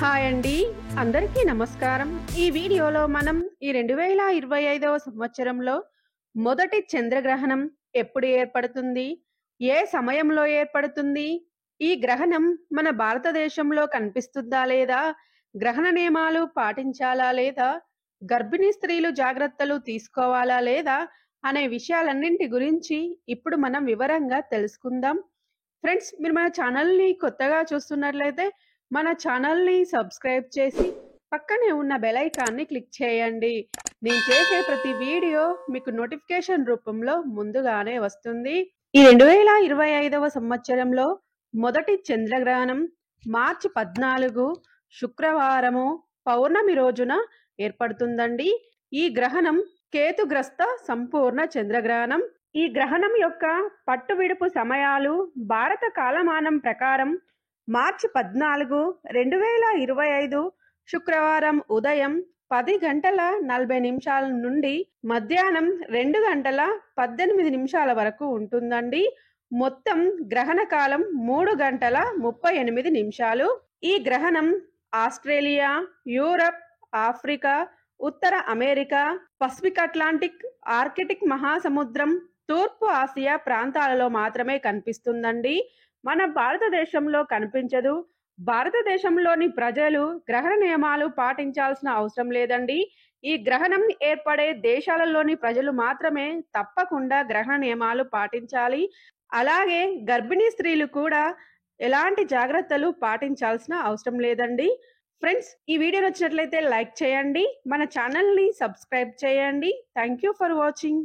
Hi అండి. అందరికీ నమస్కారం. ఈ వీడియోలో మనం ఈ 2025వ సంవత్సరంలో మొదటి చంద్రగ్రహణం ఎప్పుడు ఏర్పడుతుంది? ఏ సమయంలో ఏర్పడుతుంది? ఈ గ్రహణం మన భారతదేశంలో కనిపిస్తుందా లేదా? గ్రహణ నియమాలు పాటించాలా లేదా? గర్భిణీ స్త్రీలు జాగ్రత్తలు తీసుకోవాలా లేదా? అనే విషయాలన్నింటి గురించి ఇప్పుడు మనం వివరంగా తెలుసుకుందాం. ఫ్రెండ్స్, మీరు మన ఛానల్‌ని కొత్తగా చూస్తున్నట్లయితే మన ఛానల్‌ని సబ్స్క్రైబ్ చేసి పక్కనే ఉన్న బెల్ ఐకాన్‌ని క్లిక్ చేయండి. నేను చేసే ప్రతి వీడియో మీకు నోటిఫికేషన్ రూపంలో ముందుగానే వస్తుంది. ఈ 2025వ సంవత్సరంలో మొదటి చంద్రగ్రహణం మార్చి 14 శుక్రవారము పౌర్ణమి రోజున ఏర్పడుతుందండి. ఈ గ్రహణం కేతుగ్రస్త సంపూర్ణ చంద్రగ్రహణం. ఈ గ్రహణం యొక్క పట్టు విడుపు సమయాలు భారత కాలమానం ప్రకారం మార్చి 14, 2025 శుక్రవారం ఉదయం 10 గంటల 40 నిమిషాల నుండి మధ్యాహ్నం 2 గంటల 18 నిమిషాల వరకు ఉంటుందండి. మొత్తం గ్రహణ కాలం 3 గంటల 38 నిమిషాలు. ఈ గ్రహణం ఆస్ట్రేలియా, యూరప్, ఆఫ్రికా, ఉత్తర అమెరికా, పసిఫిక్ అట్లాంటిక్, ఆర్కిటిక్ మహాసముద్రం, తూర్పు ఆసియా ప్రాంతాలలో మాత్రమే కనిపిస్తుందండి. మన భారతదేశంలో కనిపించదు. భారతదేశంలోని ప్రజలు గ్రహణ నియమాలు పాటించాల్సిన అవసరం లేదండి. ఈ గ్రహణం ఏర్పడే దేశాలలోని ప్రజలు మాత్రమే తప్పకుండా గ్రహణ నియమాలు పాటించాలి. అలాగే గర్భిణీ స్త్రీలు కూడా ఎలాంటి జాగ్రత్తలు పాటించాల్సిన అవసరం లేదండి. ఫ్రెండ్స్, ఈ వీడియో నచ్చినట్లయితే లైక్ చేయండి. మన ఛానల్ని సబ్స్క్రైబ్ చేయండి. Thank you for watching.